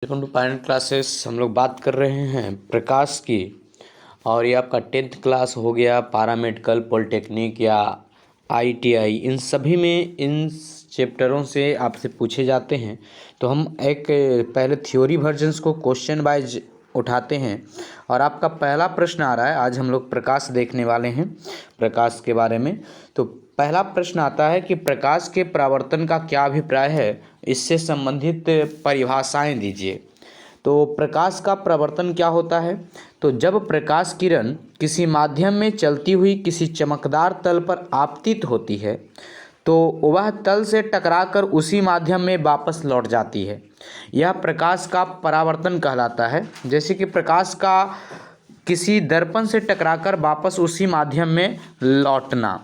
Welcome to pilot classes. हम लोग बात कर रहे हैं प्रकाश की, और ये आपका 10th क्लास हो गया, पारामेडिकल, पॉलिटेक्निक या आईटीआई, इन सभी में इन चैप्टरों से आपसे पूछे जाते हैं। तो हम एक पहले थ्योरी वर्जन्स को क्वेश्चन वाइज उठाते हैं, और आपका पहला प्रश्न आ रहा है। आज हम लोग प्रकाश देखने वाले हैं, प्रकाश के बारे में। तो पहला प्रश्न आता है कि प्रकाश के परावर्तन का क्या अभिप्राय है, इससे संबंधित परिभाषाएं दीजिए। तो प्रकाश का परावर्तन क्या होता है? तो जब प्रकाश किरण किसी माध्यम में चलती हुई किसी चमकदार तल पर आपतित होती है तो वह तल से टकराकर उसी माध्यम में वापस लौट जाती है, यह प्रकाश का परावर्तन कहलाता है। जैसे कि प्रकाश का किसी दर्पण से टकराकर वापस उसी माध्यम में लौटना।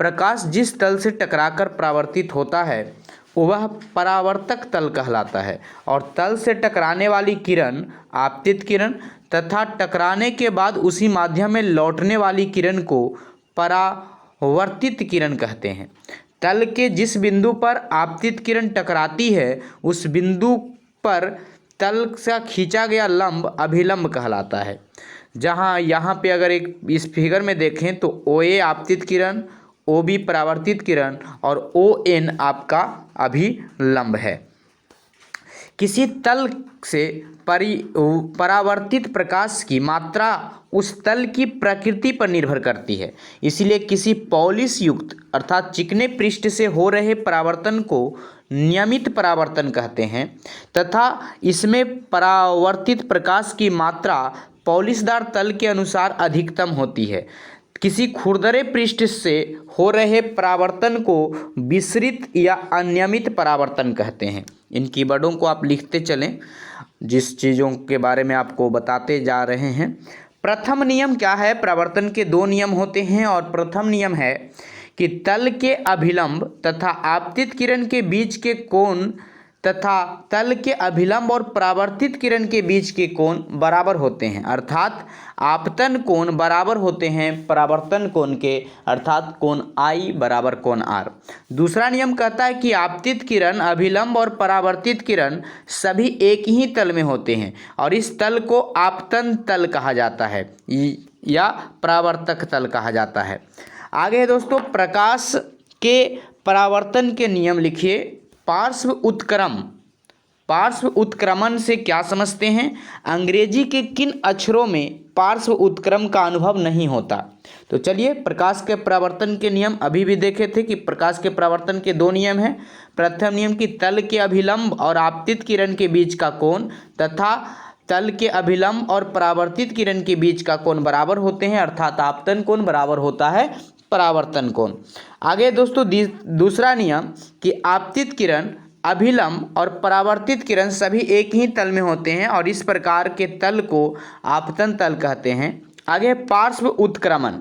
प्रकाश जिस तल से टकराकर परावर्तित होता है वह परावर्तक तल कहलाता है, और तल से टकराने वाली किरण आपतित किरण तथा टकराने के बाद उसी माध्यम में लौटने वाली किरण को परावर्तित किरण कहते हैं। तल के जिस बिंदु पर आपतित किरण टकराती है उस बिंदु पर तल से खींचा गया लंब अभिलंब कहलाता है। जहाँ यहाँ पे अगर एक इस फिगर में देखें तो ओ ए आपतित किरण, ओ बी परावर्तित किरण और ओ एन आपका अभिलंब है। किसी तल से परावर्तित प्रकाश की मात्रा उस तल की प्रकृति पर निर्भर करती है। इसलिए किसी पॉलिश युक्त अर्थात चिकने पृष्ठ से हो रहे परावर्तन को नियमित परावर्तन कहते हैं, तथा इसमें परावर्तित प्रकाश की मात्रा पॉलिशदार तल के अनुसार अधिकतम होती है। किसी खुरदरे पृष्ठ से हो रहे परावर्तन को विसरित या अनियमित परावर्तन कहते हैं। इन कीवर्डों को आप लिखते चलें, जिस चीज़ों के बारे में आपको बताते जा रहे हैं। प्रथम नियम क्या है? परावर्तन के दो नियम होते हैं, और प्रथम नियम है कि तल के अभिलंब तथा आपतित किरण के बीच के कोण तथा तल के अभिलंब और परावर्तित किरण के बीच के कोण बराबर होते हैं, अर्थात आपतन कोण बराबर होते हैं परावर्तन कोण के, अर्थात कोण आई बराबर कोण आर। दूसरा नियम कहता है कि आपतित किरण, अभिलंब और परावर्तित किरण सभी एक ही तल में होते हैं, और इस तल को आपतन तल कहा जाता है या परावर्तक तल कहा जाता है। आगे दोस्तों, प्रकाश के परावर्तन के नियम लिखिए। पार्श्व उत्क्रम, पार्श्व उत्क्रमण से क्या समझते हैं? अंग्रेजी के किन अक्षरों में पार्श्व उत्क्रम का अनुभव नहीं होता? तो चलिए, प्रकाश के परावर्तन के नियम अभी भी देखे थे कि प्रकाश के परावर्तन के दो नियम हैं। प्रथम नियम कि तल के अभिलंब और आपतित किरण के बीच का कोण तथा तल के अभिलंब और परावर्तित किरण के बीच का कोण बराबर होते हैं, अर्थात आपतन कोण बराबर होता है परावर्तन कोण। आगे दोस्तों, दूसरा नियम कि आपतित किरण, अभिलंब और परावर्तित किरण सभी एक ही तल में होते हैं, और इस प्रकार के तल को आपतन तल कहते हैं। आगे पार्श्व उत्क्रमण,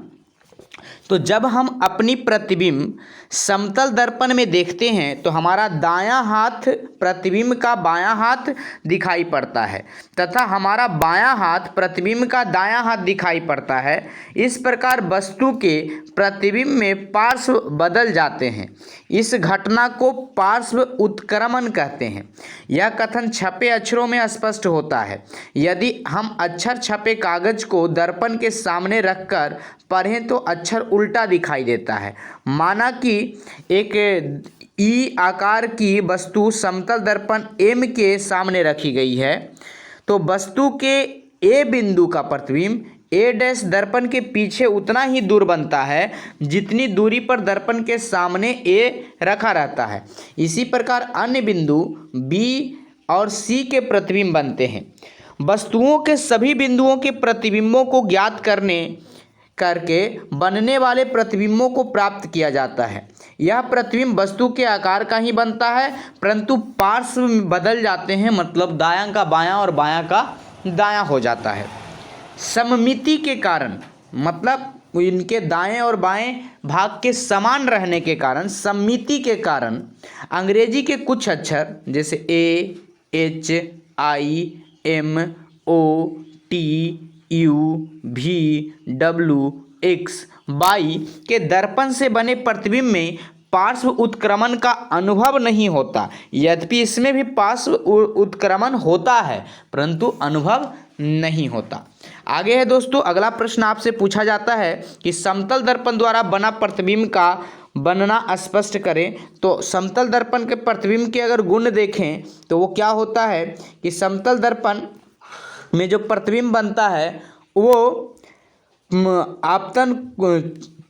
तो जब हम अपनी प्रतिबिंब समतल दर्पण में देखते हैं तो हमारा दायां हाथ प्रतिबिंब का बायां हाथ दिखाई पड़ता है, तथा हमारा बायां हाथ प्रतिबिंब का दायां हाथ दिखाई पड़ता है। इस प्रकार वस्तु के प्रतिबिंब में पार्श्व बदल जाते हैं। इस घटना को पार्श्व उत्क्रमण कहते हैं। यह कथन छपे अक्षरों में स्पष्ट होता है। यदि हम अक्षर छपे कागज को दर्पण के सामने रखकर पढ़ें तो अक्षर उल्टा दिखाई देता है। माना कि एक ई आकार की वस्तु समतल दर्पण एम के सामने रखी गई है, तो वस्तु के ए बिंदु का प्रतिबिंब ए डैश दर्पण के पीछे उतना ही दूर बनता है जितनी दूरी पर दर्पण के सामने ए रखा रहता है। इसी प्रकार अन्य बिंदु बी और सी के प्रतिबिंब बनते हैं। वस्तुओं के सभी बिंदुओं के प्रतिबिंबों को ज्ञात करके बनने वाले प्रतिबिंबों को प्राप्त किया जाता है। यह प्रतिबिंब वस्तु के आकार का ही बनता है, परंतु पार्श्व में बदल जाते हैं, मतलब दायां का बायां और बायां का दायां हो जाता है। सममिति के कारण, मतलब इनके दाएं और बाएं भाग के समान रहने के कारण, सममिति के कारण अंग्रेजी के कुछ अक्षर जैसे A, H, I, M, O, T, U, V, W, X, Y के दर्पण से बने प्रतिबिंब में पार्श्व उत्क्रमण का अनुभव नहीं होता। यद्यपि इसमें भी पार्श्व उत्क्रमण होता है परंतु अनुभव नहीं होता। आगे है दोस्तों, अगला प्रश्न आपसे पूछा जाता है कि समतल दर्पण द्वारा बना प्रतिबिंब का बनना स्पष्ट करें। तो समतल दर्पण के प्रतिबिंब के अगर गुण देखें तो वो क्या होता है कि समतल दर्पण में जो प्रतिबिंब बनता है वो आपतन,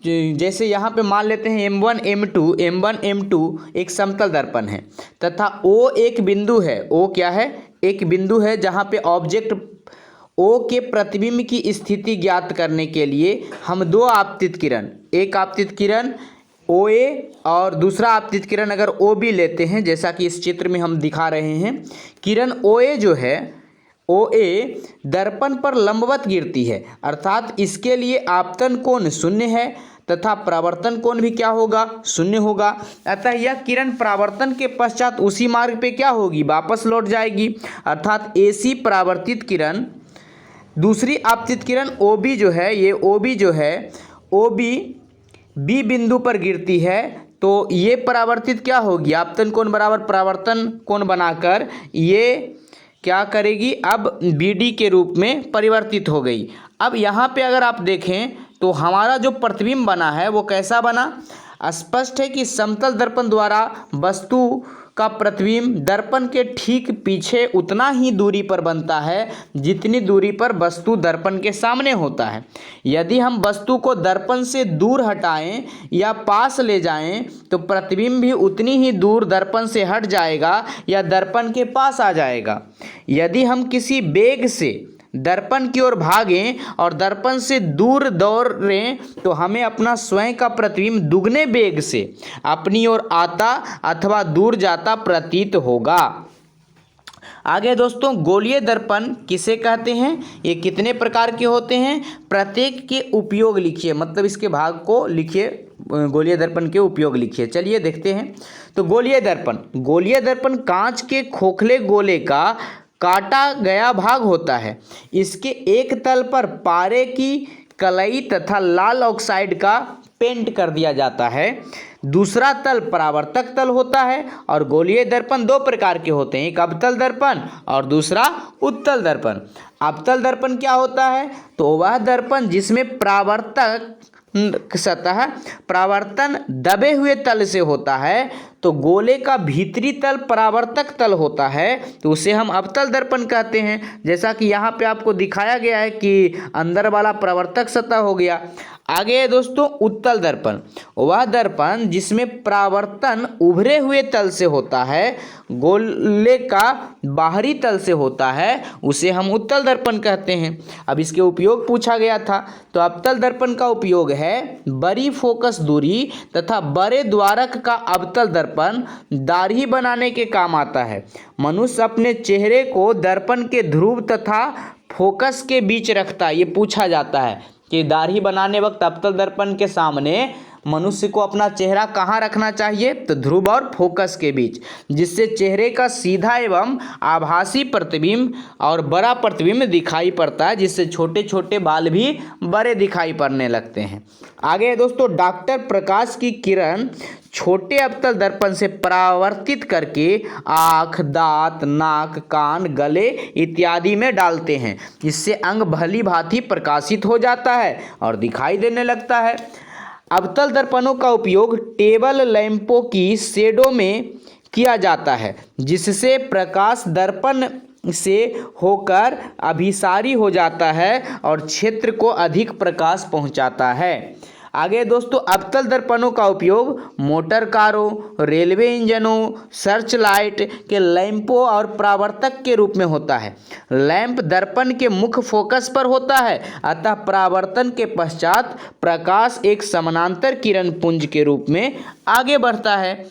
जैसे यहाँ पे मान लेते हैं M1 M2 एक समतल दर्पण है तथा O एक बिंदु है। O क्या है? एक बिंदु है जहाँ पे ऑब्जेक्ट O के प्रतिबिंब की स्थिति ज्ञात करने के लिए हम दो आपतित किरण, एक आपतित किरण OA और दूसरा आपतित किरण अगर OB लेते हैं, जैसा कि इस चित्र में हम दिखा रहे हैं, किरण OA जो है OA दर्पण पर लंबवत गिरती है, अर्थात इसके लिए आपतन कोण शून्य है तथा परावर्तन कोण भी क्या होगा? शून्य होगा। अतः यह किरण परावर्तन के पश्चात उसी मार्ग पे क्या होगी? वापस लौट जाएगी, अर्थात AC परावर्तित किरण दूसरी आपतित किरण OB जो है, ये OB जो है OB B बिंदु पर गिरती है तो ये परावर्तित क्या होगी? आपतन कोण बराबर परावर्तन कोण बनाकर ये क्या करेगी? अब BD के रूप में परिवर्तित हो गई। अब यहाँ पे अगर आप देखें तो हमारा जो प्रतिबिंब बना है वो कैसा बना? स्पष्ट है कि समतल दर्पण द्वारा वस्तु का प्रतिबिंब दर्पण के ठीक पीछे उतना ही दूरी पर बनता है जितनी दूरी पर वस्तु दर्पण के सामने होता है। यदि हम वस्तु को दर्पण से दूर हटाएं या पास ले जाएं तो प्रतिबिंब भी उतनी ही दूर दर्पण से हट जाएगा या दर्पण के पास आ जाएगा। यदि हम किसी वेग से दर्पण की ओर भागें और दर्पण से दूर दौड़ें तो हमें अपना स्वयं का प्रतिबिंब दुगने वेग से अपनी ओर आता अथवा दूर जाता प्रतीत होगा। आगे दोस्तों, गोलीय दर्पण किसे कहते हैं? ये कितने प्रकार के होते हैं? प्रत्येक के उपयोग लिखिए, मतलब इसके भाग को लिखिए, गोलीय दर्पण के उपयोग लिखिए। चलिए देखते हैं। तो गोलीय दर्पण कांच के खोखले गोले का काटा गया भाग होता है। इसके एक तल पर पारे की कलई तथा लाल ऑक्साइड का पेंट कर दिया जाता है। दूसरा तल परावर्तक तल होता है और गोलीय दर्पण दो प्रकार के होते हैं, एक अवतल दर्पण और दूसरा उत्तल दर्पण। अवतल दर्पण क्या होता है? तो वह दर्पण जिसमें सतह परावर्तन दबे हुए तल से होता है, तो गोले का भीतरी तल परावर्तक तल होता है तो उसे हम अवतल दर्पण कहते हैं। जैसा कि यहाँ पे आपको दिखाया गया है कि अंदर वाला परावर्तक सतह हो गया। आगे है दोस्तों उत्तल दर्पण, वह दर्पण जिसमें परावर्तन उभरे हुए तल से होता है, गोले का बाहरी तल से होता है, उसे हम उत्तल दर्पण कहते हैं। अब इसके उपयोग पूछा गया था, तो अवतल दर्पण का उपयोग है बड़ी फोकस दूरी तथा बड़े द्वारक का अवतल दर्पण दाढ़ी बनाने के काम आता है। मनुष्य अपने चेहरे को दर्पण के ध्रुव तथा फोकस के बीच रखता है। ये पूछा जाता है कि दाढ़ी बनाने वक्त अवतल दर्पण के सामने मनुष्य को अपना चेहरा कहाँ रखना चाहिए? तो ध्रुव और फोकस के बीच, जिससे चेहरे का सीधा एवं आभासी प्रतिबिंब और बड़ा प्रतिबिंब दिखाई पड़ता है, जिससे छोटे छोटे बाल भी बड़े दिखाई पड़ने लगते हैं। आगे दोस्तों, डॉक्टर प्रकाश की किरण छोटे अवतल दर्पण से परावर्तित करके आँख, दांत, नाक, कान, गले इत्यादि में डालते हैं, जिससे अंग भली भांति प्रकाशित हो जाता है और दिखाई देने लगता है। अवतल दर्पणों का उपयोग टेबल लैंपों की शेडो में किया जाता है, जिससे प्रकाश दर्पण से होकर अभिसारी हो जाता है और क्षेत्र को अधिक प्रकाश पहुंचाता है। आगे दोस्तों, अवतल दर्पणों का उपयोग मोटर कारों, रेलवे इंजनों, सर्च लाइट के लैंपों और परावर्तक के रूप में होता है। लैंप दर्पण के मुख्य फोकस पर होता है, अतः परावर्तन के पश्चात प्रकाश एक समानांतर किरण पुंज के रूप में आगे बढ़ता है।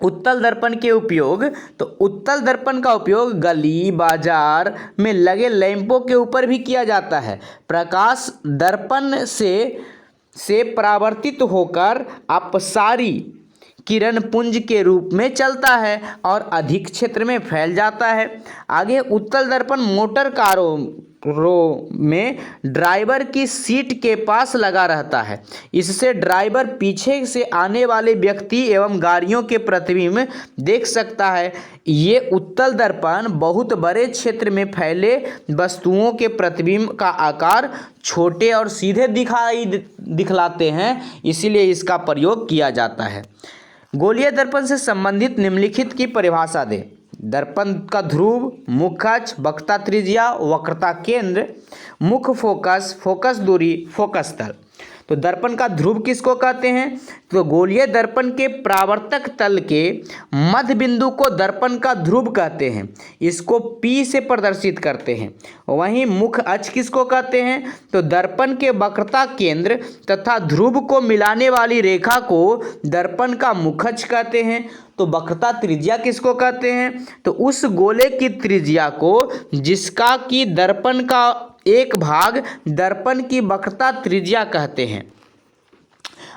उत्तल दर्पण के उपयोग, तो उत्तल दर्पण का उपयोग गली बाजार में लगे लैंपों के ऊपर भी किया जाता है। प्रकाश दर्पण से परावर्तित होकर अपसारी किरण पुंज के रूप में चलता है और अधिक क्षेत्र में फैल जाता है। आगे उत्तल दर्पण मोटर कारों रो में ड्राइवर की सीट के पास लगा रहता है। इससे ड्राइवर पीछे से आने वाले व्यक्ति एवं गाड़ियों के प्रतिबिंब देख सकता है। ये उत्तल दर्पण बहुत बड़े क्षेत्र में फैले वस्तुओं के प्रतिबिंब का आकार छोटे और सीधे दिखलाते हैं, इसीलिए इसका प्रयोग किया जाता है। गोलीय दर्पण से संबंधित निम्नलिखित की परिभाषा दें। दर्पण का ध्रुव, मुख्य अक्ष, वक्रता त्रिज्या, वक्रता केंद्र, मुख्य फोकस, फोकस दूरी, फोकस तल। तो दर्पण का ध्रुव किसको कहते हैं? तो गोलीय दर्पण के परावर्तक तल के मध्य बिंदु को दर्पण का ध्रुव कहते हैं। इसको P से प्रदर्शित करते हैं। वहीं मुख्य अक्ष किसको कहते हैं? तो दर्पण के वक्रता केंद्र तथा ध्रुव को मिलाने वाली रेखा को दर्पण का मुख्य अक्ष कहते हैं। तो वक्रता त्रिज्या किसको कहते हैं? तो उस गोले की त्रिज्या को जिसका कि दर्पण का एक भाग दर्पण की वक्रता त्रिज्या कहते हैं।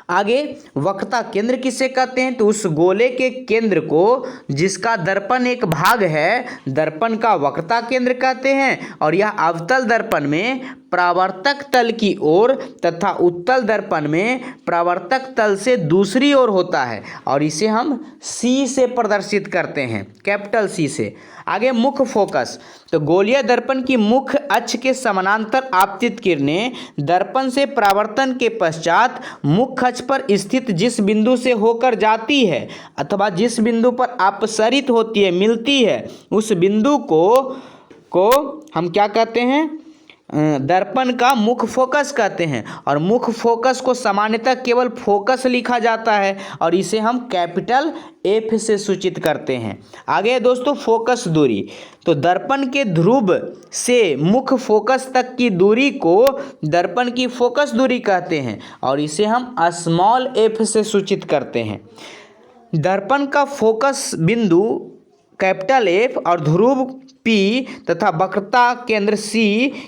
आगे वक्रता केंद्र किसे कहते हैं? तो उस गोले के केंद्र को जिसका दर्पण एक भाग है दर्पण का वक्रता केंद्र कहते हैं। और यह अवतल दर्पण में परावर्तक तल की ओर तथा उत्तल दर्पण में परावर्तक तल से दूसरी ओर होता है और इसे हम C से प्रदर्शित करते हैं, कैपिटल C से। आगे मुख्य फोकस। तो गोलीय दर्पण की मुख्य अक्ष के समानांतर आपतित किरणें दर्पण से परावर्तन के पश्चात मुख्य अक्ष पर स्थित जिस बिंदु से होकर जाती है अथवा जिस बिंदु पर अपसरित होती है, मिलती है, उस बिंदु को हम क्या कहते हैं? दर्पण का मुख्य फोकस कहते हैं। और मुख्य फोकस को सामान्यतः केवल फोकस लिखा जाता है और इसे हम कैपिटल F से सूचित करते हैं। आगे दोस्तों फोकस दूरी। तो दर्पण के ध्रुव से मुख्य फोकस तक की दूरी को दर्पण की फोकस दूरी कहते हैं और इसे हम स्मॉल f से सूचित करते हैं। दर्पण का फोकस बिंदु कैपिटल F और ध्रुव P तथा वक्रता केंद्र C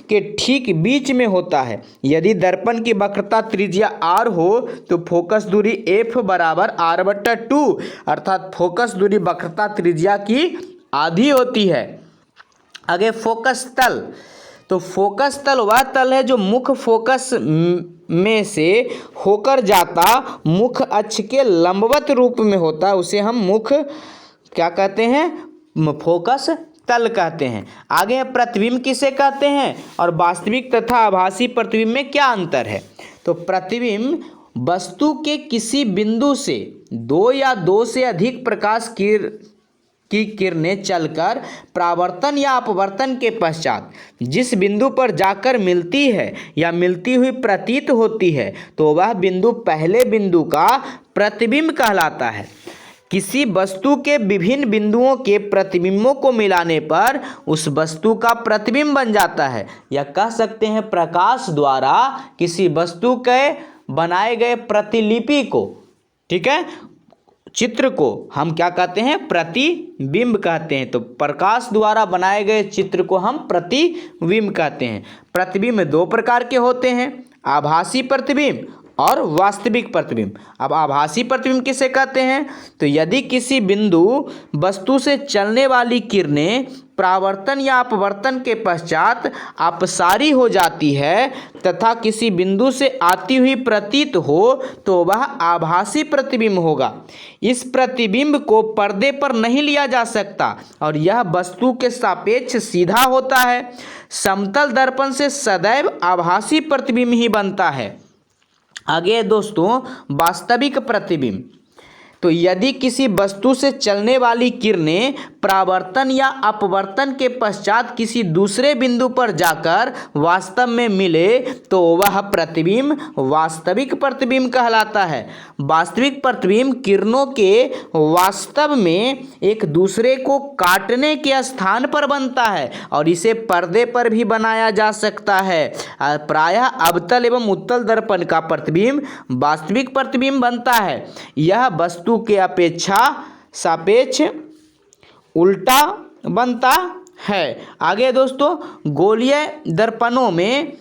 के ठीक बीच में होता है। यदि दर्पण की वक्रता त्रिज्या R हो तो फोकस दूरी F बराबर R/2 अर्थात फोकस दूरी वक्रता त्रिज्या की आधी होती है। आगे फोकस तल। तो फोकस तल वह तल है जो मुख्य फोकस में से होकर जाता मुख्य अक्ष के लंबवत रूप में होता है, उसे हम मुख्य क्या कहते हैं? फोकस तल कहते हैं। आगे प्रतिबिंब किसे कहते हैं और वास्तविक तथा आभासी प्रतिबिंब में क्या अंतर है? तो प्रतिबिंब वस्तु के किसी बिंदु से दो या दो से अधिक प्रकाश की किरणें चलकर परावर्तन या अपवर्तन के पश्चात जिस बिंदु पर जाकर मिलती है या मिलती हुई प्रतीत होती है तो वह बिंदु पहले बिंदु का प्रतिबिंब कहलाता है। किसी वस्तु के विभिन्न बिंदुओं के प्रतिबिंबों को मिलाने पर उस वस्तु का प्रतिबिंब बन जाता है, या कह सकते हैं प्रकाश द्वारा किसी वस्तु के बनाए गए प्रतिलिपि को, ठीक है, चित्र को हम क्या कहते हैं? प्रतिबिंब कहते हैं। तो प्रकाश द्वारा बनाए गए चित्र को हम प्रतिबिंब कहते हैं। प्रतिबिंब दो प्रकार के होते हैं, आभासी प्रतिबिंब और वास्तविक प्रतिबिंब। अब आभासी प्रतिबिंब किसे कहते हैं? तो यदि किसी बिंदु वस्तु से चलने वाली किरणें परावर्तन या अपवर्तन के पश्चात अपसारी हो जाती है तथा किसी बिंदु से आती हुई प्रतीत हो तो वह आभासी प्रतिबिंब होगा। इस प्रतिबिंब को पर्दे पर नहीं लिया जा सकता और यह वस्तु के सापेक्ष सीधा होता है। समतल दर्पण से सदैव आभासी प्रतिबिंब ही बनता है। आगे दोस्तों वास्तविक प्रतिबिंब। तो यदि किसी वस्तु से चलने वाली किरणें परावर्तन या अपवर्तन के पश्चात किसी दूसरे बिंदु पर जाकर वास्तव में मिले तो वह प्रतिबिंब वास्तविक प्रतिबिंब कहलाता है। वास्तविक प्रतिबिंब किरणों के वास्तव में एक दूसरे को काटने के स्थान पर बनता है और इसे पर्दे पर भी बनाया जा सकता है। प्रायः अवतल एवं उत्तल दर्पण का प्रतिबिंब वास्तविक प्रतिबिंब बनता है। यह वस्तु के अपेक्षा सापेक्ष उल्टा बनता है। आगे दोस्तों गोलीय दर्पणों में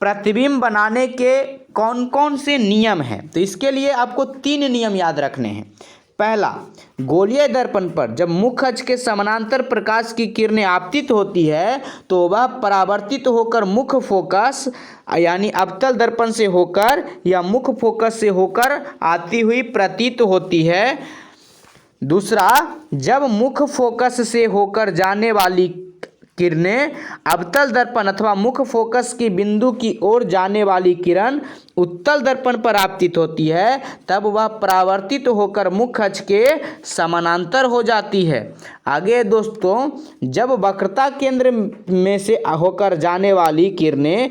प्रतिबिंब बनाने के कौन कौन से नियम हैं? तो इसके लिए आपको 3 नियम याद रखने हैं। पहला, गोलीय दर्पण पर जब मुख्य अक्ष के समानांतर प्रकाश की किरणें आपतित होती है तो वह परावर्तित होकर मुख्य फोकस यानी अवतल दर्पण से होकर या मुख्य फोकस से होकर आती हुई प्रतीत होती है। दूसरा, जब मुख्य फोकस से होकर जाने वाली किरणें अवतल दर्पण अथवा मुख्य फोकस की बिंदु की ओर जाने वाली किरण उत्तल दर्पण पर आपतित होती है तब वह परावर्तित होकर मुख्य अक्ष के समानांतर हो जाती है। आगे दोस्तों, जब वक्रता केंद्र में से होकर जाने वाली किरणें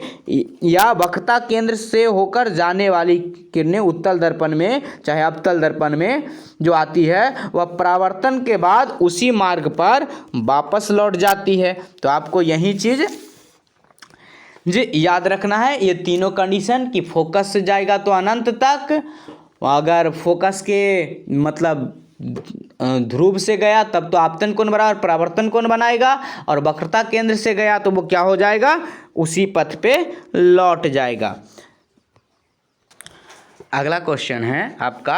या वक्रता केंद्र से होकर जाने वाली किरणें उत्तल दर्पण में चाहे अवतल दर्पण में जो आती है वह परावर्तन के बाद उसी मार्ग पर वापस लौट जाती है। तो आपको यही चीज़ जी याद रखना है, ये तीनों कंडीशन कि फोकस से जाएगा तो अनंत तक, अगर फोकस के मतलब ध्रुव से गया तब तो आपतन कोण बराबर परावर्तन कोण बनाएगा, और वक्रता केंद्र से गया तो वो क्या हो जाएगा, उसी पथ पे लौट जाएगा। अगला क्वेश्चन है आपका,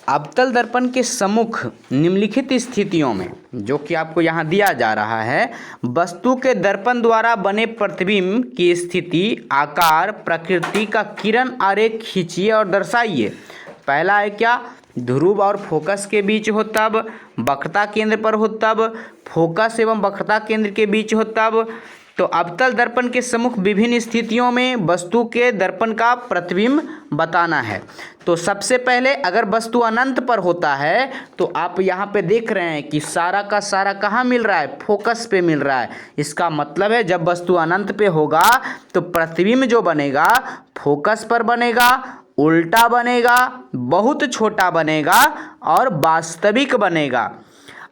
अवतल दर्पण के सम्मुख निम्नलिखित स्थितियों में, जो कि आपको यहाँ दिया जा रहा है, वस्तु के दर्पण द्वारा बने प्रतिबिंब की स्थिति, आकार, प्रकृति का किरण आरेख खींचिए और दर्शाइए। पहला है क्या, ध्रुव और फोकस के बीच हो तब, वक्रता केंद्र पर हो तब, फोकस एवं वक्रता केंद्र के बीच हो तब। तो अवतल दर्पण के सम्मुख विभिन्न स्थितियों में वस्तु के दर्पण का प्रतिबिंब बताना है। तो सबसे पहले अगर वस्तु अनंत पर होता है तो आप यहाँ पे देख रहे हैं कि सारा का सारा कहाँ मिल रहा है, फोकस पे मिल रहा है। इसका मतलब है जब वस्तु अनंत पे होगा तो प्रतिबिंब जो बनेगा फोकस पर बनेगा, उल्टा बनेगा, बहुत छोटा बनेगा और वास्तविक बनेगा।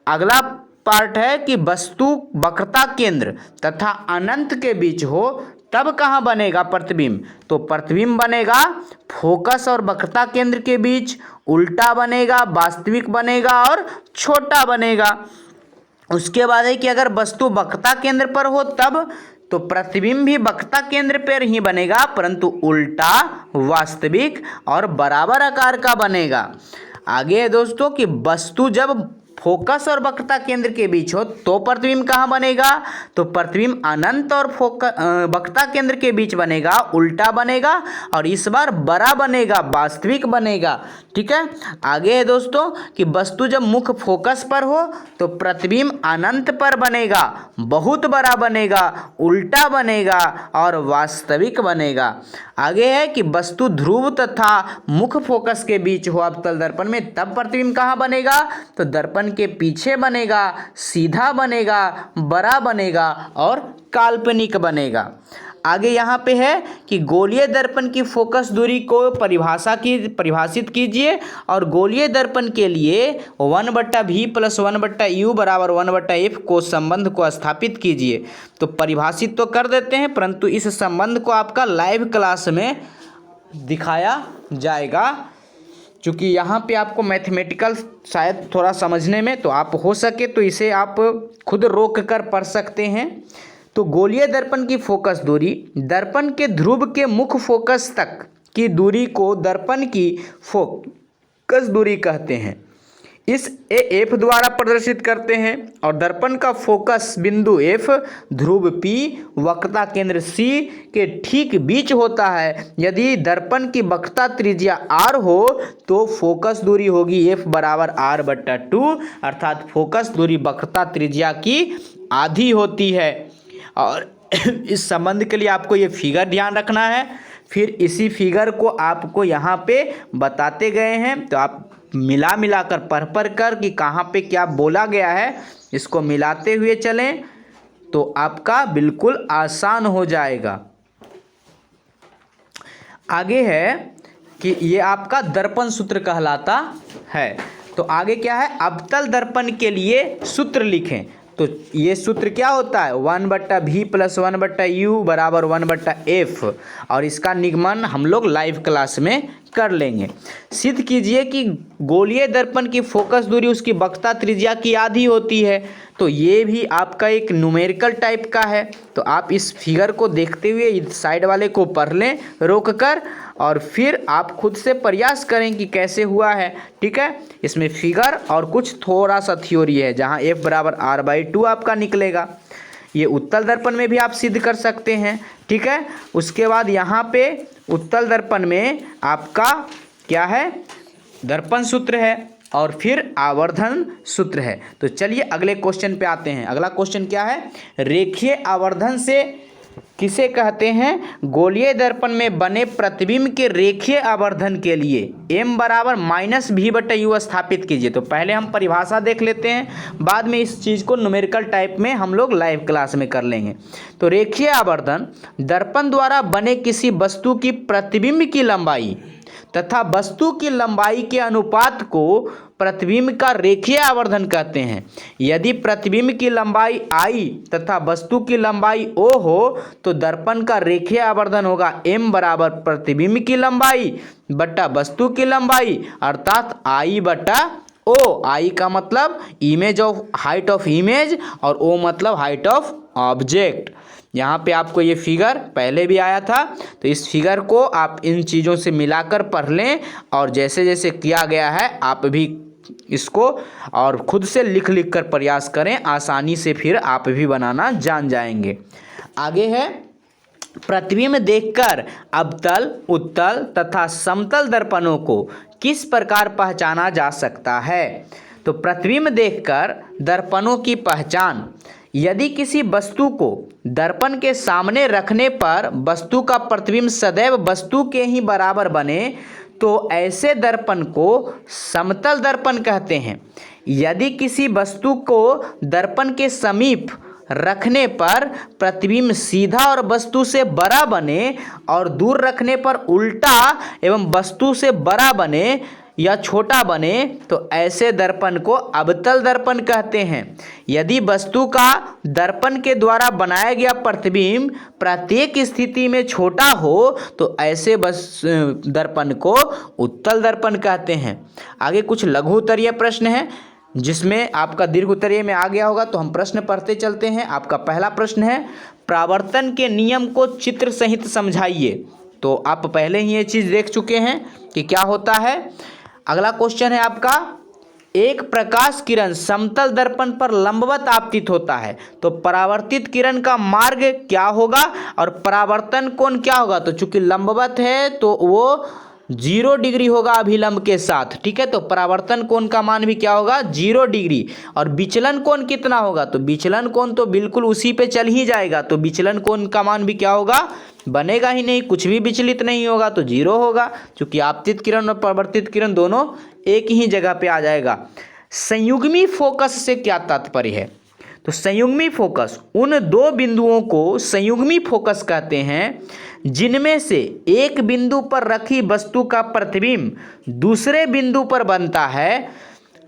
अगला पार्ट है कि वस्तु वक्रता केंद्र तथा अनंत के बीच हो तब कहाँ बनेगा प्रतिबिंब, तो प्रतिबिंब बनेगा फोकस और वक्रता केंद्र के बीच, उल्टा बनेगा, वास्तविक बनेगा और छोटा बनेगा। उसके बाद है कि अगर वस्तु वक्रता केंद्र पर हो तब तो प्रतिबिंब भी वक्रता केंद्र पर ही बनेगा परंतु उल्टा, वास्तविक और बराबर आकार का बनेगा। आगे है दोस्तों कि वस्तु जब फोकस और वक्रता केंद्र के बीच हो तो प्रतिबिंब कहाँ बनेगा, तो प्रतिबिंब अनंत और वक्रता केंद्र के बीच बनेगा, उल्टा बनेगा और इस बार बड़ा बनेगा, वास्तविक बनेगा। ठीक है। आगे है दोस्तों कि वस्तु जब मुख्य फोकस पर हो तो प्रतिबिंब अनंत पर बनेगा, बहुत बड़ा बनेगा, उल्टा बनेगा और वास्तविक बनेगा। आगे है कि वस्तु ध्रुव तथा मुख्य फोकस के बीच हो अवतल दर्पण में तब प्रतिबिंब कहाँ बनेगा, तो दर्पण के पीछे बनेगा, सीधा बनेगा, बड़ा बनेगा और काल्पनिक बनेगा। आगे यहाँ पे है कि गोलीय दर्पण की फोकस दूरी को परिभाषित कीजिए और गोलीय दर्पण के लिए 1/v + 1/u बराबर 1/f को संबंध को स्थापित कीजिए। तो परिभाषित तो कर देते हैं परंतु इस संबंध को आपका लाइव क्लास में दिखाया जाएगा, क्योंकि यहाँ पे आपको मैथमेटिकल शायद थोड़ा समझने में तो आप हो सके तो इसे आप खुद रोक कर पढ़ सकते हैं। तो गोलीय दर्पण की फोकस दूरी दर्पण के ध्रुव के मुख्य फोकस तक की दूरी को दर्पण की फोकस दूरी कहते हैं। इस एफ द्वारा प्रदर्शित करते हैं और दर्पण का फोकस बिंदु एफ ध्रुव पी वक्रता केंद्र सी के ठीक बीच होता है। यदि दर्पण की वक्रता त्रिज्या आर हो तो फोकस दूरी होगी एफ बराबर r/2, अर्थात फोकस दूरी वक्रता त्रिज्या की आधी होती है। और इस संबंध के लिए आपको ये फिगर ध्यान रखना है। फिर इसी फिगर को आपको यहाँ पे बताते गए हैं तो आप मिलाकर पढ़ कर कि कहाँ पे क्या बोला गया है इसको मिलाते हुए चलें तो आपका बिल्कुल आसान हो जाएगा। आगे है कि ये आपका दर्पण सूत्र कहलाता है। तो आगे क्या है, अवतल दर्पण के लिए सूत्र लिखें। तो ये सूत्र क्या होता है, 1/v + 1/u बराबर 1/f, और इसका निगमन हम लोग लाइव क्लास में कर लेंगे। सिद्ध कीजिए कि गोलीय दर्पण की फोकस दूरी उसकी वक्रता त्रिज्या की आधी होती है। तो ये भी आपका एक न्यूमेरिकल टाइप का है। तो आप इस फिगर को देखते हुए इस साइड वाले को पढ़ लें रोक कर, और फिर आप खुद से प्रयास करें कि कैसे हुआ है। ठीक है, इसमें फिगर और कुछ थोड़ा सा थ्योरी है जहाँ F बराबर R/2 आपका निकलेगा। ये उत्तल दर्पण में भी आप सिद्ध कर सकते हैं। ठीक है, उसके बाद यहाँ पे उत्तल दर्पण में आपका क्या है, दर्पण सूत्र है और फिर आवर्धन सूत्र है। तो चलिए अगले क्वेश्चन पे आते हैं। अगला क्वेश्चन क्या है, रेखीय आवर्धन से किसे कहते हैं, गोलीय दर्पण में बने प्रतिबिंब के रेखीय आवर्धन के लिए m बराबर -v/u स्थापित कीजिए। तो पहले हम परिभाषा देख लेते हैं, बाद में इस चीज़ को न्यूमेरिकल टाइप में हम लोग लाइव क्लास में कर लेंगे। तो रेखीय आवर्धन दर्पण द्वारा बने किसी वस्तु की प्रतिबिंब की लंबाई तथा वस्तु की लंबाई के अनुपात को प्रतिबिंब का रेखीय आवर्धन कहते हैं। यदि प्रतिबिंब की लंबाई I तथा वस्तु की लंबाई O हो तो दर्पण का रेखीय आवर्धन होगा m बराबर प्रतिबिंब की लंबाई बटा वस्तु की लंबाई अर्थात I बटा O। I का मतलब image of height of image और O मतलब हाइट ऑफ ऑब्जेक्ट। यहाँ पे आपको ये फिगर पहले भी आया था, तो इस फिगर को आप इन चीज़ों से मिलाकर पढ़ लें और जैसे जैसे किया गया है आप भी इसको और खुद से लिख लिख कर प्रयास करें, आसानी से फिर आप भी बनाना जान जाएंगे। आगे है, प्रतिबिंब देखकर अवतल, उत्तल तथा समतल दर्पणों को किस प्रकार पहचाना जा सकता है। तो प्रतिबिंब देखकर दर्पणों की पहचान, यदि किसी वस्तु को दर्पण के सामने रखने पर वस्तु का प्रतिबिंब सदैव वस्तु के ही बराबर बने तो ऐसे दर्पण को समतल दर्पण कहते हैं। यदि किसी वस्तु को दर्पण के समीप रखने पर प्रतिबिंब सीधा और वस्तु से बड़ा बने और दूर रखने पर उल्टा एवं वस्तु से बड़ा बने या छोटा बने तो ऐसे दर्पण को अवतल दर्पण कहते हैं। यदि वस्तु का दर्पण के द्वारा बनाया गया प्रतिबिंब प्रत्येक स्थिति में छोटा हो तो ऐसे दर्पण को उत्तल दर्पण कहते हैं। आगे कुछ लघु उत्तरीय प्रश्न है जिसमें आपका दीर्घ उत्तरीय में आ गया होगा, तो हम प्रश्न पढ़ते चलते हैं। आपका पहला प्रश्न है, परावर्तन के नियम को चित्र सहित समझाइए। तो आप पहले ही ये चीज़ देख चुके हैं कि क्या होता है। अगला क्वेश्चन है आपका, एक प्रकाश किरण समतल दर्पण पर लंबवत आपतित होता है तो परावर्तित किरण का मार्ग क्या होगा और परावर्तन कोण क्या होगा। तो चूंकि लंबवत है तो वो 0 डिग्री होगा अभिलंब के साथ। ठीक है, तो परावर्तन कोण का मान भी क्या होगा, 0 डिग्री। और विचलन कोण कितना होगा, तो विचलन कोण तो बिल्कुल उसी पे चल ही जाएगा, तो विचलन कोण का मान भी क्या होगा, बनेगा ही नहीं, कुछ भी विचलित नहीं होगा, तो 0 होगा, क्योंकि आपतित किरण और परावर्तित किरण दोनों एक ही जगह पे आ जाएगा। संयुग्मी फोकस से क्या तात्पर्य है। तो संयुग्मी फोकस उन दो बिंदुओं को संयुग्मी फोकस कहते हैं जिनमें से एक बिंदु पर रखी वस्तु का प्रतिबिंब दूसरे बिंदु पर बनता है।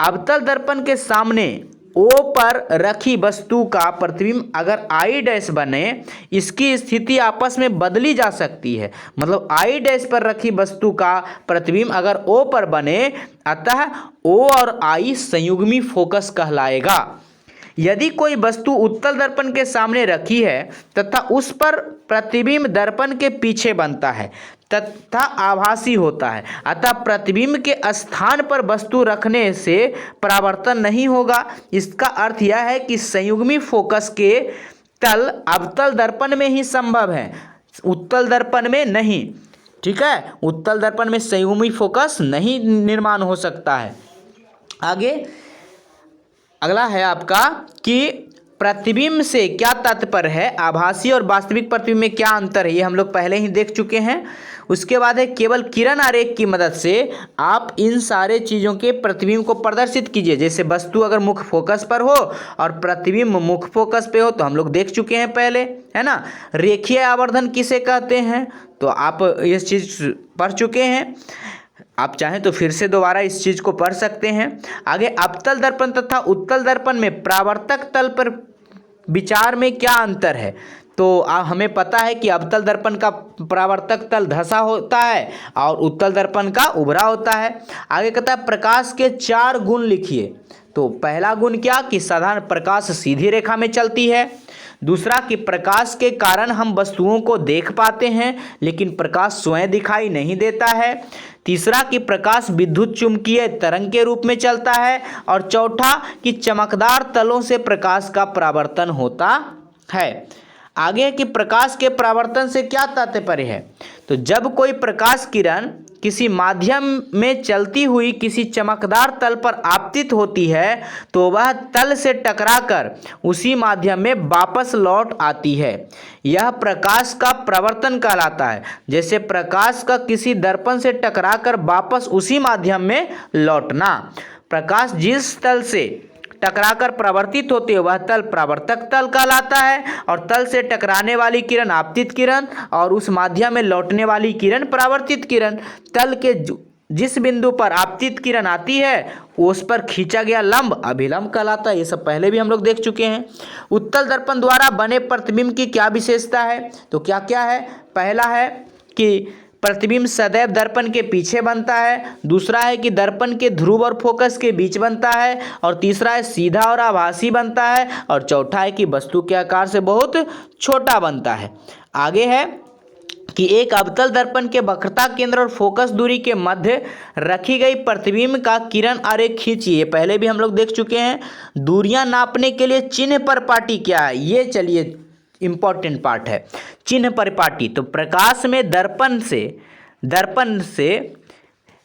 अवतल दर्पण के सामने O पर रखी वस्तु का प्रतिबिंब अगर I' बने, इसकी स्थिति आपस में बदली जा सकती है। मतलब I' पर रखी वस्तु का प्रतिबिंब अगर O पर बने, अतः O और I संयुग्मी फोकस कहलाएगा। यदि कोई वस्तु उत्तल दर्पण के सामने रखी है तथा उस पर प्रतिबिंब दर्पण के पीछे बनता है तथा आभासी होता है, अतः प्रतिबिंब के स्थान पर वस्तु रखने से परावर्तन नहीं होगा। इसका अर्थ यह है कि संयुग्मी फोकस के तल अवतल दर्पण में ही संभव है, उत्तल दर्पण में नहीं। ठीक है, उत्तल दर्पण में संयुग्मी फोकस नहीं निर्माण हो सकता है। आगे अगला है आपका कि प्रतिबिंब से क्या तात्पर्य है, आभासी और वास्तविक प्रतिबिंब में क्या अंतर है, ये हम लोग पहले ही देख चुके हैं। उसके बाद है केवल किरण आरेख की मदद से आप इन सारे चीज़ों के प्रतिबिंब को प्रदर्शित कीजिए। जैसे वस्तु अगर मुख्य फोकस पर हो और प्रतिबिंब मुख्य फोकस पे हो, तो हम लोग देख चुके हैं पहले, है ना। रेखीय आवर्धन किसे कहते हैं, तो आप ये चीज़ पढ़ चुके हैं। आप चाहें तो फिर से दोबारा इस चीज़ को पढ़ सकते हैं। आगे अवतल दर्पण तथा उत्तल दर्पण में परावर्तक तल पर विचार में क्या अंतर है। तो हमें पता है कि अवतल दर्पण का परावर्तक तल धंसा होता है और उत्तल दर्पण का उभरा होता है। आगे कहता है प्रकाश के 4 गुण लिखिए। तो पहला गुण क्या कि साधारण प्रकाश सीधी रेखा में चलती है। दूसरा कि प्रकाश के कारण हम वस्तुओं को देख पाते हैं लेकिन प्रकाश स्वयं दिखाई नहीं देता है। तीसरा कि प्रकाश विद्युत चुंबकीय तरंग के रूप में चलता है। और चौथा कि चमकदार तलों से प्रकाश का परावर्तन होता है। आगे कि प्रकाश के परावर्तन से क्या तात्पर्य है। तो जब कोई प्रकाश किरण किसी माध्यम में चलती हुई किसी चमकदार तल पर आपतित होती है तो वह तल से टकराकर उसी माध्यम में वापस लौट आती है। यह प्रकाश का प्रवर्तन कहलाता है। जैसे प्रकाश का किसी दर्पण से टकराकर वापस उसी माध्यम में लौटना। प्रकाश जिस तल से टकराकर परावर्तित होती है वह तल परावर्तक तल कहलाता है और तल से टकराने वाली किरण आपतित किरण और उस माध्यम में लौटने वाली किरण परावर्तित किरण। तल के जिस बिंदु पर आपतित किरण आती है उस पर खींचा गया लंब अभिलंब कहलाता है। ये सब पहले भी हम लोग देख चुके हैं। उत्तल दर्पण द्वारा बने प्रतिबिंब की क्या विशेषता है। तो क्या क्या है। पहला है कि प्रतिबिंब सदैव दर्पण के पीछे बनता है। दूसरा है कि दर्पण के ध्रुव और फोकस के बीच बनता है। और तीसरा है सीधा और आभासी बनता है। और चौथा है कि वस्तु के आकार से बहुत छोटा बनता है। आगे है कि एक अवतल दर्पण के वक्रता केंद्र और फोकस दूरी के मध्य रखी गई प्रतिबिंब का किरण आरेख खींचिए। पहले भी हम लोग देख चुके हैं। दूरियां नापने के लिए चिन्ह परिपाटी क्या है, ये चलिए इंपॉर्टेंट पार्ट है। चिन्ह परिपाटी तो प्रकाश में दर्पण से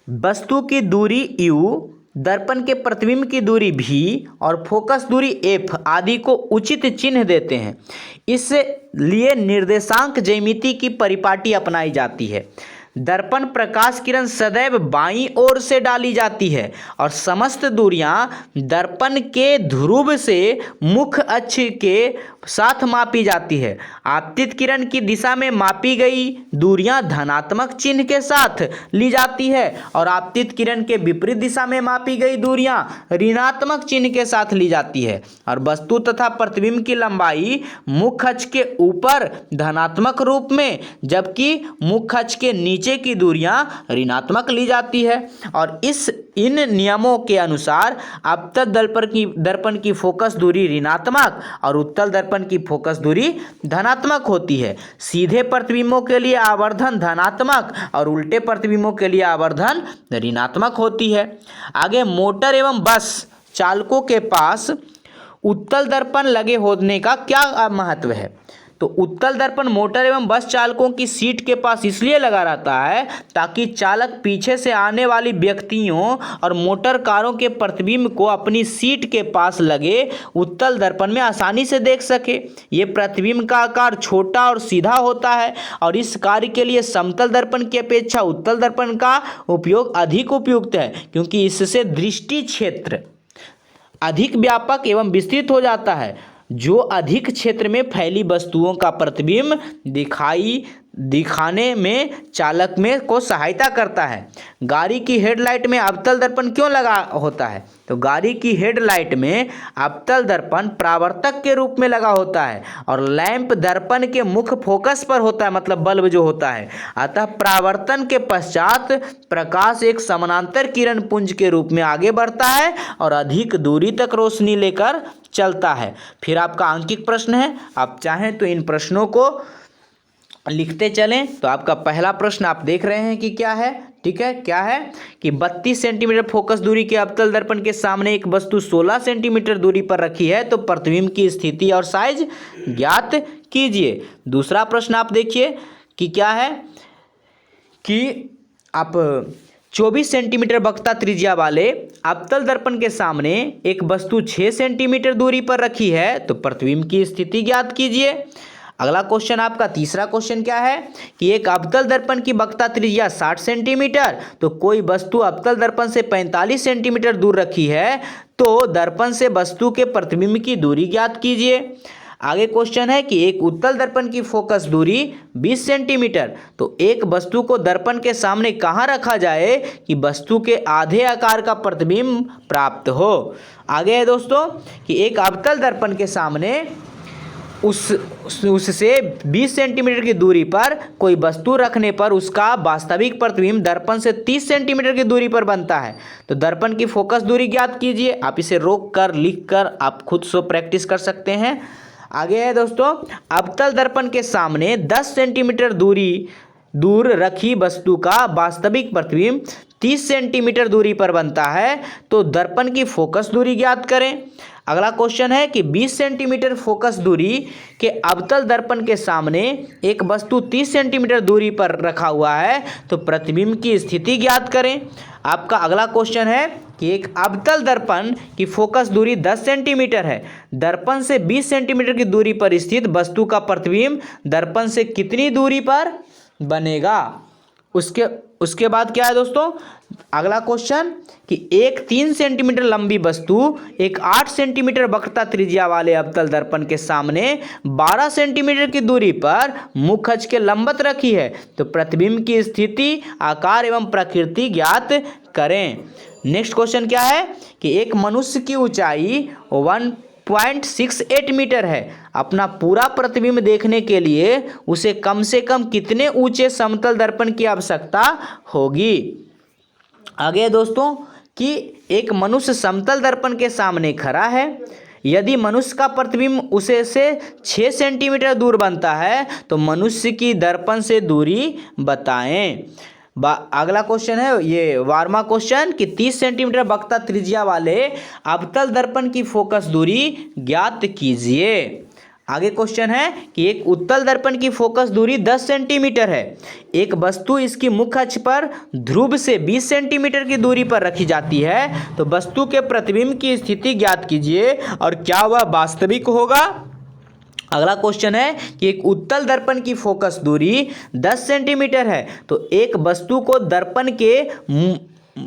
वस्तु की दूरी u, दर्पण के प्रतिबिंब की दूरी v और फोकस दूरी f आदि को उचित चिन्ह देते हैं। इसलिए निर्देशांक ज्यामिति की परिपाटी अपनाई जाती है। दर्पण प्रकाश किरण सदैव बाईं ओर से डाली जाती है और समस्त दूरियां दर्पण के ध्रुव से मुख्य अक्ष के साथ मापी जाती है। आपतित किरण की दिशा में मापी गई दूरियां धनात्मक चिन्ह के साथ ली जाती है और आपतित किरण के विपरीत दिशा में मापी गई दूरियां ऋणात्मक चिन्ह के साथ ली जाती है। और वस्तु तथा प्रतिबिंब की लंबाई मुख्य अक्ष के ऊपर धनात्मक रूप में जबकि मुख्य अक्ष के नीचे की दूरियां ऋणात्मक ली जाती है। और इन नियमों के अनुसार आपतन दर्पण की फोकस दूरी ऋणात्मक और उत्तल दर्पण की फोकस दूरी धनात्मक होती है। सीधे प्रतिबिंबों के लिए आवर्धन धनात्मक और उल्टे प्रतिबिंबों के लिए आवर्धन ऋणात्मक होती है। आगे मोटर एवं बस चालकों के पास उत्तल दर्पण लगे होने का क्या महत्व है। तो उत्तल दर्पण मोटर एवं बस चालकों की सीट के पास इसलिए लगा रहता है ताकि चालक पीछे से आने वाली व्यक्तियों और मोटर कारों के प्रतिबिंब को अपनी सीट के पास लगे उत्तल दर्पण में आसानी से देख सके। ये प्रतिबिंब का आकार छोटा और सीधा होता है और इस कार्य के लिए समतल दर्पण की अपेक्षा उत्तल दर्पण का उपयोग अधिक उपयुक्त है क्योंकि इससे दृष्टि क्षेत्र अधिक व्यापक एवं विस्तृत हो जाता है जो अधिक क्षेत्र में फैली वस्तुओं का प्रतिबिंब दिखाने में चालक में को सहायता करता है। गाड़ी की हेडलाइट में अवतल दर्पण क्यों लगा होता है। तो गाड़ी की हेडलाइट में अवतल दर्पण परावर्तक के रूप में लगा होता है और लैंप दर्पण के मुख्य फोकस पर होता है, मतलब बल्ब जो होता है। अतः परावर्तन के पश्चात प्रकाश एक समानांतर किरण पुंज के रूप में आगे बढ़ता है और अधिक दूरी तक रोशनी लेकर चलता है। फिर आपका अंकित प्रश्न है, आप चाहें तो इन प्रश्नों को लिखते चलें। तो आपका पहला प्रश्न आप देख रहे हैं कि क्या है, ठीक है, क्या है कि 32 सेंटीमीटर फोकस दूरी के अवतल दर्पण के सामने एक वस्तु 16 सेंटीमीटर दूरी पर रखी है तो प्रतिबिंब की स्थिति और साइज ज्ञात कीजिए। दूसरा प्रश्न आप देखिए कि क्या है कि आप 24 सेंटीमीटर वक्रता त्रिज्या वाले अवतल दर्पण के सामने एक वस्तु 6 सेंटीमीटर दूरी पर रखी है तो प्रतिबिंब की स्थिति ज्ञात कीजिए। अगला क्वेश्चन आपका तीसरा क्वेश्चन क्या है कि एक अवतल दर्पण की वक्रता त्रिज्या 60 सेंटीमीटर तो कोई वस्तु अवतल दर्पण से 45 सेंटीमीटर दूर रखी है तो दर्पण से वस्तु के प्रतिबिंब की दूरी ज्ञात कीजिए। आगे क्वेश्चन है कि एक उत्तल दर्पण की फोकस दूरी 20 सेंटीमीटर तो एक वस्तु को दर्पण के सामने कहाँ रखा जाए कि वस्तु के आधे आकार का प्रतिबिंब प्राप्त हो। आगे है दोस्तों कि एक अवतल दर्पण के सामने उससे 20 सेंटीमीटर की दूरी पर कोई वस्तु रखने पर उसका वास्तविक प्रतिबिंब दर्पण से 30 सेंटीमीटर की दूरी पर बनता है। तो दर्पण की फोकस दूरी ज्ञात कीजिए। आप इसे रोक कर लिख कर आप खुद से प्रैक्टिस कर सकते हैं। आगे है दोस्तों, अवतल दर्पण के सामने 10 सेंटीमीटर दूर रखी वस्तु का वास्तविक प्रतिबिंब 30 सेंटीमीटर दूरी पर बनता है। तो दर्पण की फोकस दूरी ज्ञात करें। अगला क्वेश्चन है कि 20 सेंटीमीटर फोकस दूरी के अवतल दर्पण के सामने एक वस्तु 30 सेंटीमीटर दूरी पर रखा हुआ है, तो प्रतिबिंब की स्थिति ज्ञात करें। आपका अगला क्वेश्चन है कि एक अवतल दर्पण की फोकस दूरी 10 सेंटीमीटर है। दर्पण से 20 सेंटीमीटर की दूरी पर स्थित वस्तु का प्रतिबिंब दर्पण से कितनी दूरी पर बनेगा। उसके बाद क्या है दोस्तों, अगला क्वेश्चन कि एक 3 सेंटीमीटर लंबी वस्तु एक 8 सेंटीमीटर वक्रता त्रिज्या वाले अवतल दर्पण के सामने 12 सेंटीमीटर की दूरी पर मुख अक्ष के लंबवत रखी है। तो प्रतिबिंब की स्थिति, आकार एवं प्रकृति ज्ञात करें। नेक्स्ट क्वेश्चन क्या है कि एक मनुष्य की ऊंचाई 1.68 मीटर है। अपना पूरा प्रतिबिंब देखने के लिए उसे कम से कम कितने ऊंचे समतल दर्पण की आवश्यकता होगी। आगे दोस्तों कि एक मनुष्य समतल दर्पण के सामने खड़ा है। यदि मनुष्य का प्रतिबिंब उसे से 6 सेंटीमीटर दूर बनता है तो मनुष्य की दर्पण से दूरी बताएं। अगला क्वेश्चन है ये 12वां क्वेश्चन कि 30 सेंटीमीटर वक्रता त्रिज्या वाले अवतल दर्पण की फोकस दूरी ज्ञात कीजिए। आगे क्वेश्चन है कि एक उत्तल दर्पण की फोकस दूरी 10 सेंटीमीटर है। एक वस्तु इसकी मुख्य अक्ष पर ध्रुव से 20 सेंटीमीटर की दूरी पर रखी जाती है। तो वस्तु के प्रतिबिंब की स्थिति ज्ञात कीजिए और क्या वह वास्तविक होगा। अगला क्वेश्चन है कि एक उत्तल दर्पण की फोकस दूरी 10 सेंटीमीटर है। तो एक वस्तु को दर्पण के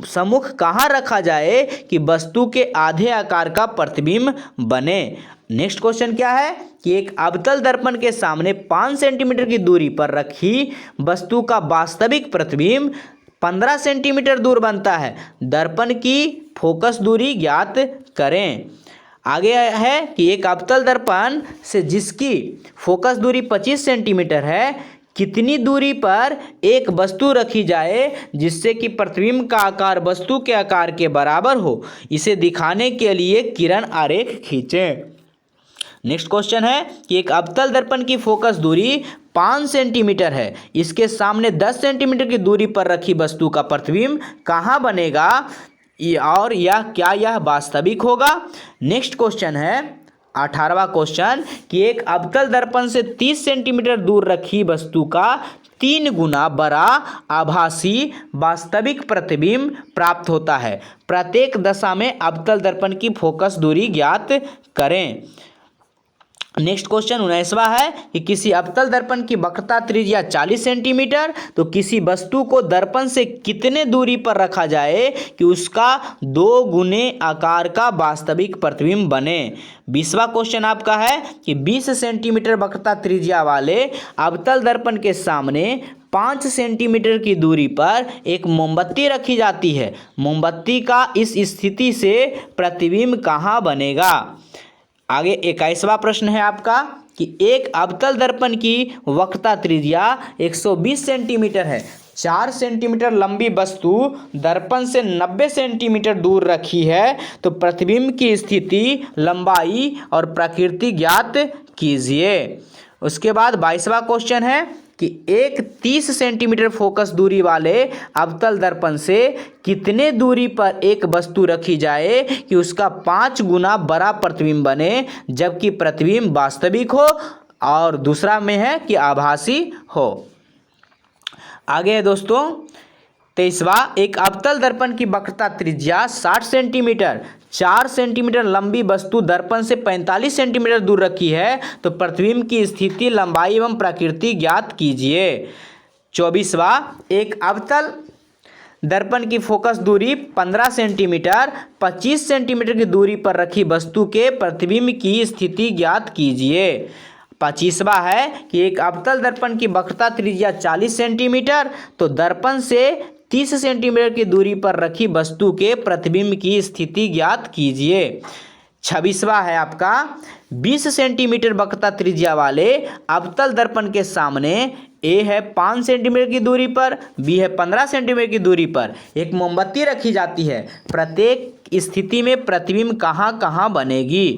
सम्मुख कहाँ रखा जाए कि वस्तु के आधे आकार का प्रतिबिंब बने। नेक्स्ट क्वेश्चन क्या है कि एक अवतल दर्पण के सामने 5 सेंटीमीटर की दूरी पर रखी वस्तु का वास्तविक प्रतिबिंब 15 सेंटीमीटर दूर बनता है। दर्पण की फोकस दूरी ज्ञात करें। आगे है कि एक अवतल दर्पण से जिसकी फोकस दूरी 25 सेंटीमीटर है, कितनी दूरी पर एक वस्तु रखी जाए जिससे कि प्रतिबिंब का आकार वस्तु के आकार के बराबर हो। इसे दिखाने के लिए किरण आरेख खींचें। नेक्स्ट क्वेश्चन है कि एक अवतल दर्पण की फोकस दूरी 5 सेंटीमीटर है। इसके सामने 10 सेंटीमीटर की दूरी पर रखी वस्तु का प्रतिबिंब कहाँ बनेगा और क्या यह वास्तविक होगा। नेक्स्ट क्वेश्चन है 18वां क्वेश्चन कि एक अवतल दर्पण से 30 सेंटीमीटर दूर रखी वस्तु का 3 गुना बड़ा आभासी वास्तविक प्रतिबिंब प्राप्त होता है। प्रत्येक दशा में अवतल दर्पण की फोकस दूरी ज्ञात करें। नेक्स्ट क्वेश्चन 19वां है कि किसी अवतल दर्पण की वक्रता त्रिज्या 40 सेंटीमीटर, तो किसी वस्तु को दर्पण से कितने दूरी पर रखा जाए कि उसका 2 गुने आकार का वास्तविक प्रतिबिंब बने। 20वां क्वेश्चन आपका है कि 20 सेंटीमीटर वक्रता त्रिज्या वाले अवतल दर्पण के सामने 5 सेंटीमीटर की दूरी पर एक मोमबत्ती रखी जाती है। मोमबत्ती का इस स्थिति से प्रतिबिंब कहाँ बनेगा। आगे 21वां प्रश्न है आपका कि एक अवतल दर्पण की वक्रता त्रिज्या 120 सेंटीमीटर है। 4 सेंटीमीटर लंबी वस्तु दर्पण से 90 सेंटीमीटर दूर रखी है। तो प्रतिबिंब की स्थिति, लंबाई और प्रकृति ज्ञात कीजिए। उसके बाद 22वां क्वेश्चन है कि एक 30 सेंटीमीटर फोकस दूरी वाले अवतल दर्पण से कितने दूरी पर एक वस्तु रखी जाए कि उसका 5 गुना बड़ा प्रतिबिंब बने, जबकि प्रतिबिंब वास्तविक हो। और दूसरा में है कि आभासी हो। आगे है दोस्तों 23वां, एक अवतल दर्पण की वक्रता त्रिज्या 60 सेंटीमीटर, 4 सेंटीमीटर लंबी वस्तु दर्पण से 45 सेंटीमीटर दूर रखी है। तो प्रतिबिंब की स्थिति, लंबाई एवं प्रकृति ज्ञात कीजिए। 24वां, एक अवतल दर्पण की फोकस दूरी 15 सेंटीमीटर, 25 सेंटीमीटर की दूरी पर रखी वस्तु के प्रतिबिंब की स्थिति ज्ञात कीजिए। 25वां है कि एक अवतल दर्पण की वक्रता त्रिज्या 40 सेंटीमीटर, तो दर्पण से 30 सेंटीमीटर की दूरी पर रखी वस्तु के प्रतिबिंब की स्थिति ज्ञात कीजिए। 26वां है आपका 20 सेंटीमीटर वक्रता त्रिज्या वाले अवतल दर्पण के सामने ए है 5 सेंटीमीटर की दूरी पर, बी है 15 सेंटीमीटर की दूरी पर एक मोमबत्ती रखी जाती है। प्रत्येक स्थिति में प्रतिबिंब कहाँ कहाँ बनेगी।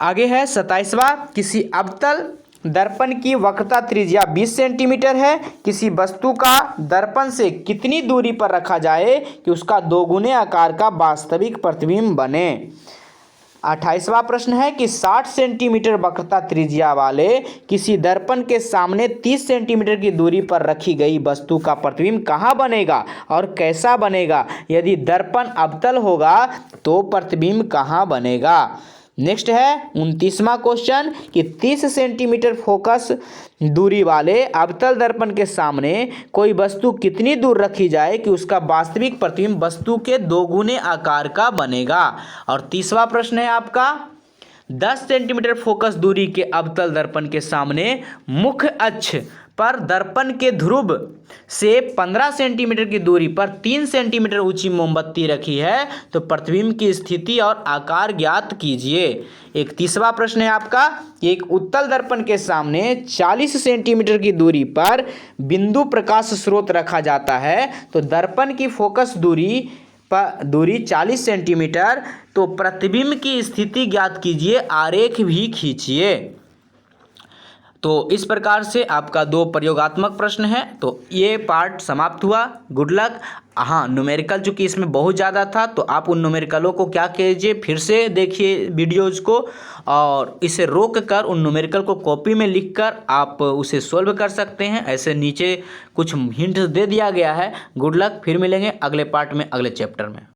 आगे है 27वां, किसी अवतल दर्पण की वक्रता त्रिज्या 20 सेंटीमीटर है, किसी वस्तु का दर्पण से कितनी दूरी पर रखा जाए कि उसका दोगुने आकार का वास्तविक प्रतिबिंब बने। 28वां प्रश्न है कि 60 सेंटीमीटर वक्रता त्रिज्या वाले किसी दर्पण के सामने 30 सेंटीमीटर की दूरी पर रखी गई वस्तु का प्रतिबिंब कहाँ बनेगा और कैसा बनेगा। यदि दर्पण अवतल होगा तो प्रतिबिंब कहाँ बनेगा। नेक्स्ट है 29वां क्वेश्चन कि 30 सेंटीमीटर फोकस दूरी वाले अवतल दर्पण के सामने कोई वस्तु कितनी दूर रखी जाए कि उसका वास्तविक प्रतिबिंब वस्तु के दोगुने आकार का बनेगा। और 30वां प्रश्न है आपका 10 सेंटीमीटर फोकस दूरी के अवतल दर्पण के सामने मुख्य अक्ष पर दर्पण के ध्रुव से 15 सेंटीमीटर की दूरी पर 3 सेंटीमीटर ऊंची मोमबत्ती रखी है तो प्रतिबिंब की स्थिति और आकार ज्ञात कीजिए। 31वां प्रश्न है आपका एक उत्तल दर्पण के सामने 40 सेंटीमीटर की दूरी पर बिंदु प्रकाश स्रोत रखा जाता है तो दर्पण की फोकस दूरी 40 सेंटीमीटर, तो प्रतिबिंब की स्थिति ज्ञात कीजिए, आरेख भी खींचिए। तो इस प्रकार से आपका 2 प्रयोगात्मक प्रश्न है। तो ये पार्ट समाप्त हुआ। Good luck. हाँ, न्यूमेरिकल चूँकि इसमें बहुत ज़्यादा था तो आप उन न्यूमेरिकलों को क्या कीजिए, फिर से देखिए वीडियोज़ को और इसे रोक कर उन न्यूमेरिकल को कॉपी में लिखकर आप उसे सॉल्व कर सकते हैं। ऐसे नीचे कुछ हिंट दे दिया गया है। Good luck. फिर मिलेंगे अगले पार्ट में, अगले चैप्टर में।